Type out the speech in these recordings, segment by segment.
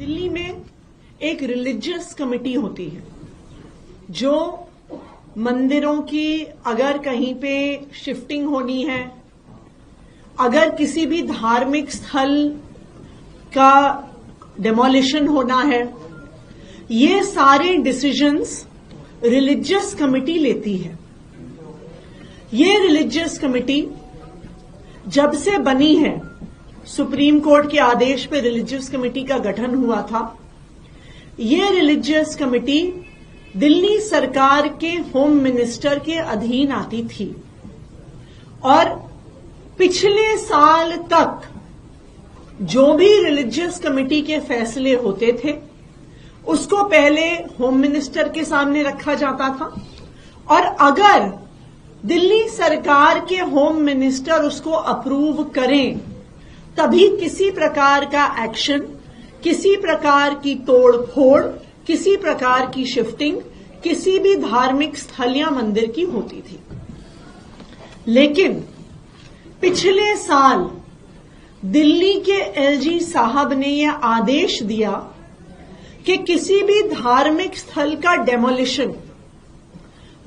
दिल्ली में एक religious committee होती है जो मंदिरों की अगर कहीं पे शिफ्टिंग होनी है, अगर किसी भी धार्मिक स्थल का डेमोलिशन होना है, ये सारे डिसीजंस रिलीजियस कमेटी लेती है। ये रिलीजियस कमेटी जब से बनी है, सुप्रीम कोर्ट के आदेश पे रिलीजियस कमेटी का गठन हुआ था। ये रिलीजियस कमेटी दिल्ली सरकार के होम मिनिस्टर के अधीन आती थी और पिछले साल तक जो भी रिलीजियस कमेटी के फैसले होते थे उसको पहले होम मिनिस्टर के सामने रखा जाता था और अगर दिल्ली सरकार के होम मिनिस्टर उसको अप्रूव करें तभी किसी प्रकार का एक्शन, किसी प्रकार की तोड़-फोड़, किसी प्रकार की शिफ्टिंग किसी भी धार्मिक स्थल या मंदिर की होती थी। लेकिन पिछले साल दिल्ली के एलजी साहब ने यह आदेश दिया कि किसी भी धार्मिक स्थल का डेमोलिशन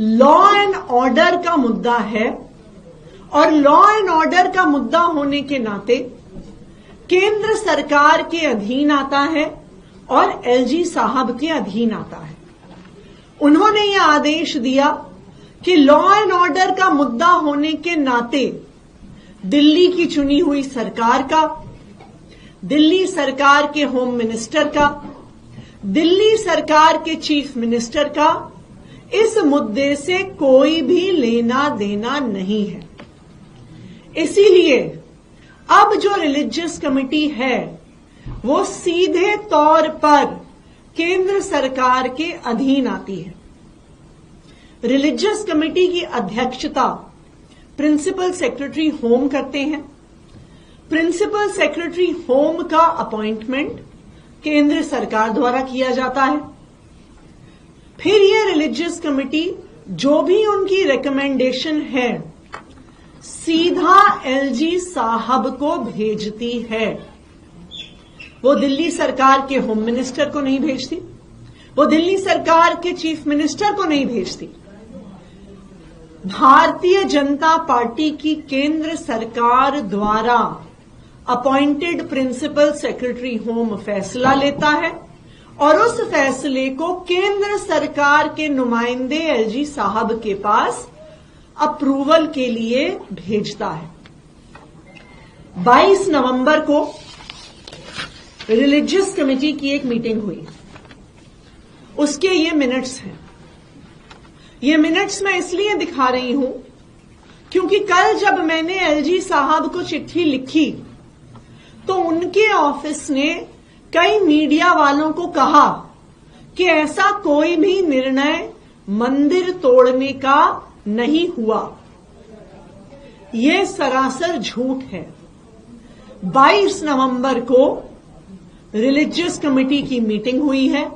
लॉ एंड ऑर्डर का मुद्दा है और लॉ एंड ऑर्डर का मुद्दा होने के नाते केंद्र सरकार के अधीन आता है और एलजी साहब के अधीन आता है। उन्होंने यह आदेश दिया कि लॉ एंड ऑर्डर का मुद्दा होने के नाते दिल्ली की चुनी हुई सरकार का, दिल्ली सरकार के होम मिनिस्टर का, दिल्ली सरकार के चीफ मिनिस्टर का इस मुद्दे से कोई भी लेना देना नहीं है। इसीलिए अब जो रिलीजियस कमेटी है वो सीधे तौर पर केंद्र सरकार के अधीन आती है। रिलीजियस कमेटी की अध्यक्षता प्रिंसिपल सेक्रेटरी होम करते हैं। प्रिंसिपल सेक्रेटरी होम का अपॉइंटमेंट केंद्र सरकार द्वारा किया जाता है। फिर यह रिलीजियस कमेटी जो भी उनकी रिकमेंडेशन है सीधा एलजी साहब को भेजती है। वो दिल्ली सरकार के होम मिनिस्टर को नहीं भेजती, वो दिल्ली सरकार के चीफ मिनिस्टर को नहीं भेजती। भारतीय जनता पार्टी की केंद्र सरकार द्वारा अपॉइंटेड प्रिंसिपल सेक्रेटरी होम फैसला लेता है और उस फैसले को केंद्र सरकार के नुमाइंदे एलजी साहब के पास अप्रूवल के लिए भेजता है। 22 नवंबर को रिलीजियस कमेटी की एक मीटिंग हुई, उसके ये मिनट्स हैं। ये मिनट्स मैं इसलिए दिखा रही हूं क्योंकि कल जब मैंने एलजी साहब को चिट्ठी लिखी तो उनके ऑफिस ने कई मीडिया वालों को कहा कि ऐसा कोई भी निर्णय मंदिर तोड़ने का नहीं हुआ। यह सरासर झूठ है। 22 नवंबर को रिलीजियस कमेटी की मीटिंग हुई है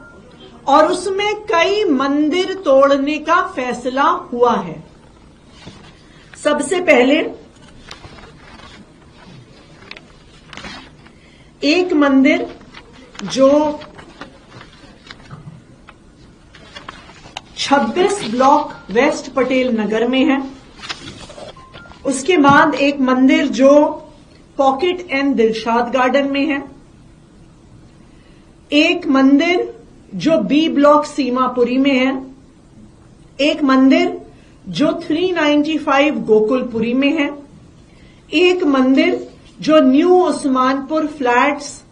और उसमें कई मंदिर तोड़ने का फैसला हुआ है। सबसे पहले एक मंदिर जो 26 ब्लॉक वेस्ट पटेल नगर में है, उसके बाद एक मंदिर जो पॉकेट एंड दिलशाद गार्डन में है, एक मंदिर जो बी ब्लॉक सीमापुरी में है, एक मंदिर जो 395 गोकुलपुरी में है, एक मंदिर जो न्यू उस्मानपुर फ्लैट्स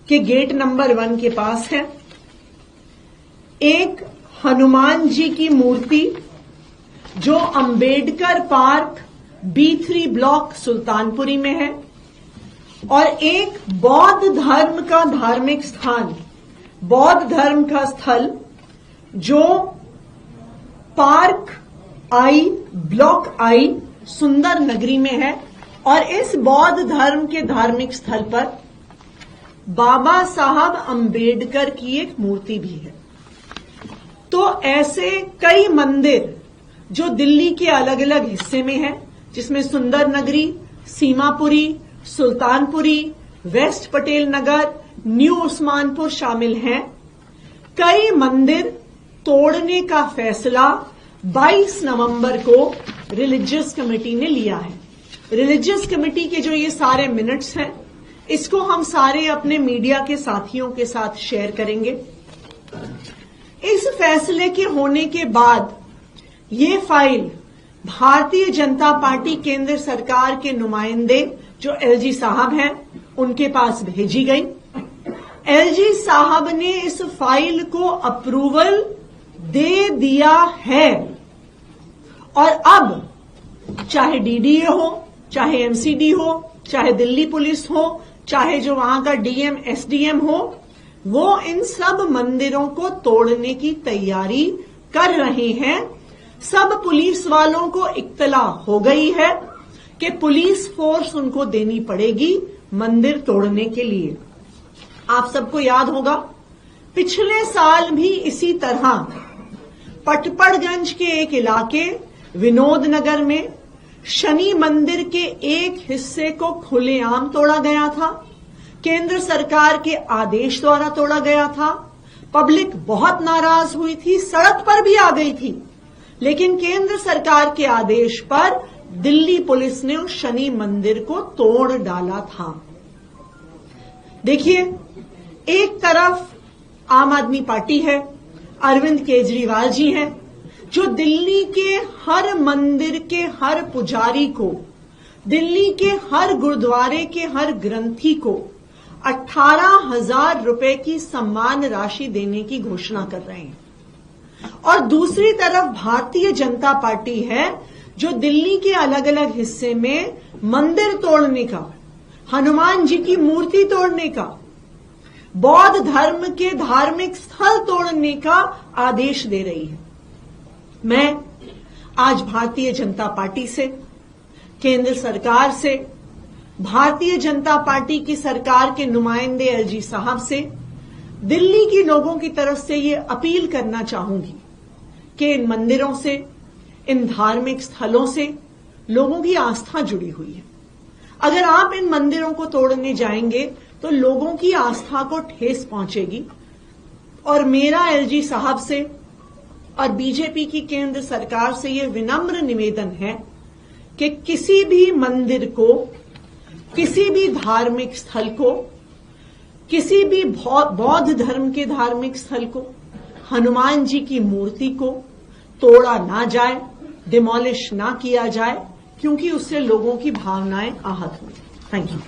के गेट नंबर 1 के पास है, एक हनुमान जी की मूर्ति जो Ambedkar park B3 block Sultanpuri में है और एक बौद्ध धर्म का धार्मिक स्थान, बौद्ध धर्म का स्थल जो पार्क आई ब्लॉक आई सुंदर नगरी में है और इस बौद्ध धर्म के धार्मिक स्थल पर बाबा साहब अंबेडकर की एक मूर्ति भी है। तो ऐसे कई मंदिर जो दिल्ली के अलग अलग हिस्से में हैं, जिसमें सुंदर नगरी, सीमापुरी, सुल्तानपुरी, वेस्ट पटेल नगर, न्यू उस्मानपुर शामिल हैं। कई मंदिर तोड़ने का फैसला 22 नवंबर को रिलीजियस कमेटी ने लिया है। रिलीजियस कमेटी के जो ये सारे मिनट्स हैं, इसको हम सारे अपने मीडिया के साथियों के साथ शेयर करेंगे। इस फैसले के होने के बाद ये फाइल भारतीय जनता पार्टी केंद्र सरकार के नुमाइंदे जो एलजी साहब हैं, उनके पास भेजी गई। एलजी साहब ने इस फाइल को अप्रूवल दे दिया है और अब चाहे डीडीए हो, चाहे एमसीडी हो, चाहे दिल्ली पुलिस हो, चाहे जो वहां का डीएम एसडीएम हो, वो इन सब मंदिरों को तोड़ने की तैयारी कर रहे हैं। सब पुलिस वालों को इत्तला हो गई है कि पुलिस फोर्स उनको देनी पड़ेगी मंदिर तोड़ने के लिए। आप सबको याद होगा, पिछले साल भी इसी तरह पटपड़गंज के एक इलाके विनोद नगर में शनि मंदिर के एक हिस्से को खुलेआम तोड़ा गया था। केंद्र सरकार के आदेश द्वारा तोड़ा गया था। पब्लिक बहुत नाराज हुई थी, सड़क पर भी आ गई थी, लेकिन केंद्र सरकार के आदेश पर दिल्ली पुलिस ने उस शनि मंदिर को तोड़ डाला था। देखिए, एक तरफ आम आदमी पार्टी है, अरविंद केजरीवाल जी हैं, जो दिल्ली के हर मंदिर के हर पुजारी को, दिल्ली के हर गुरुद्वारे के हर ग्रंथी को 18,000 रुपए की सम्मान राशि देने की घोषणा कर रहे हैं। और दूसरी तरफ भारतीय जनता पार्टी है, जो दिल्ली के अलग अलग हिस्से में मंदिर तोड़ने का, हनुमान जी की मूर्ति तोड़ने का, बौद्ध धर्म के धार्मिक स्थल तोड़ने का आदेश दे रही है। मैं आज भारतीय जनता पार्टी से, केंद्र सरकार से, भारतीय जनता पार्टी की सरकार के नुमाइंदे एलजी साहब से, दिल्ली के लोगों की तरफ से ये अपील करना चाहूंगी कि इन मंदिरों से, इन धार्मिक स्थलों से लोगों की आस्था जुड़ी हुई है। अगर आप इन मंदिरों को तोड़ने जाएंगे तो लोगों की आस्था को ठेस पहुंचेगी। और मेरा एलजी साहब से और बीजेपी की केंद्र सरकार से ये विनम्र निवेदन है कि किसी भी मंदिर को, किसी भी धार्मिक स्थल को, किसी भी बौद्ध धर्म के धार्मिक स्थल को, हनुमान जी की मूर्ति को तोड़ा ना जाए, डिमोलिश ना किया जाए, क्योंकि उससे लोगों की भावनाएं आहत हुई। Thank you.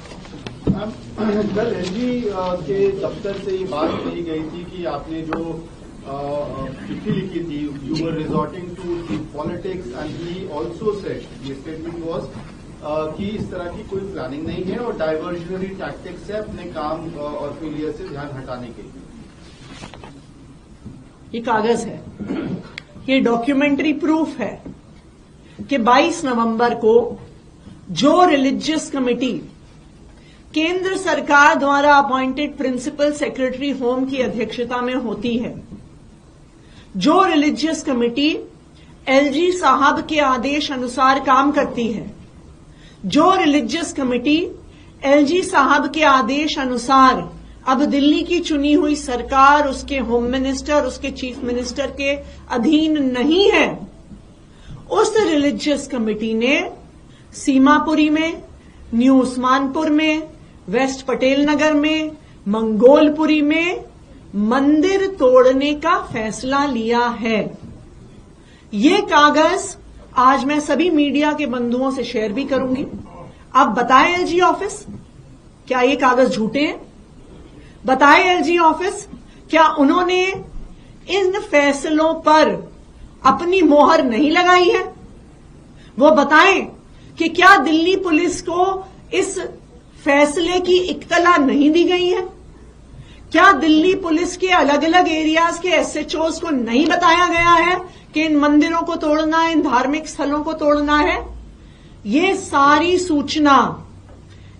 कल एलजी के दफ्तर से ये बात कही गई थी कि आपने जो चिट्ठी लिखी थी, you were resorting to politics and he also said, ये स्टेटमेंट वाज कि इस तरह की कोई प्लानिंग नहीं है और डाइवर्जनरी टैक्टिक्स है अपने काम और फेलियर से ध्यान हटाने के लिए। ये कागज है, ये डॉक्यूमेंट्री प्रूफ है कि 22 नवंबर को जो रिलीजियस कमेटी केंद्र सरकार द्वारा अपॉइंटेड प्रिंसिपल सेक्रेटरी होम की अध्यक्षता में होती है, जो रिलीजियस कमेटी एलजी साहब के आदेश अनुसार काम करती है, जो रिलीजियस कमेटी एलजी साहब के आदेश अनुसार अब दिल्ली की चुनी हुई सरकार, उसके होम मिनिस्टर, उसके चीफ मिनिस्टर के अधीन नहीं है, उस रिलीजियस कमेटी ने सीमापुरी में, न्यू उस्मानपुर में, वेस्ट पटेल नगर में, मंगोलपुरी में मंदिर तोड़ने का फैसला लिया है। ये कागज आज मैं सभी मीडिया के बंधुओं से शेयर भी करूंगी। आप बताएं एलजी ऑफिस, क्या ये कागज झूठे हैं? बताएं एलजी ऑफिस, क्या उन्होंने इन फैसलों पर अपनी मोहर नहीं लगाई है? वो बताएं कि क्या दिल्ली पुलिस को इस फैसले की इत्तला नहीं दी गई है? क्या दिल्ली पुलिस के अलग अलग एरियाज के एसएचओज को नहीं बताया गया है कि इन मंदिरों को तोड़ना है, इन धार्मिक स्थलों को तोड़ना है? ये सारी सूचना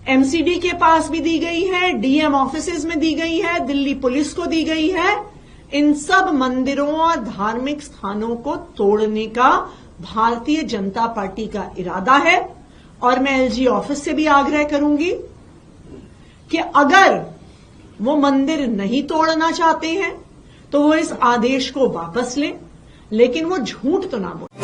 एमसीडी के पास भी दी गई है, डीएम ऑफिसेज में दी गई है, दिल्ली पुलिस को दी गई है। इन सब मंदिरों और धार्मिक स्थानों को तोड़ने का भारतीय जनता पार्टी का इरादा है। और मैं एलजी ऑफिस से भी आग्रह करूंगी कि अगर वो मंदिर नहीं तोड़ना चाहते हैं तो वो इस आदेश को वापस लें, लेकिन वो झूठ तो ना बोले।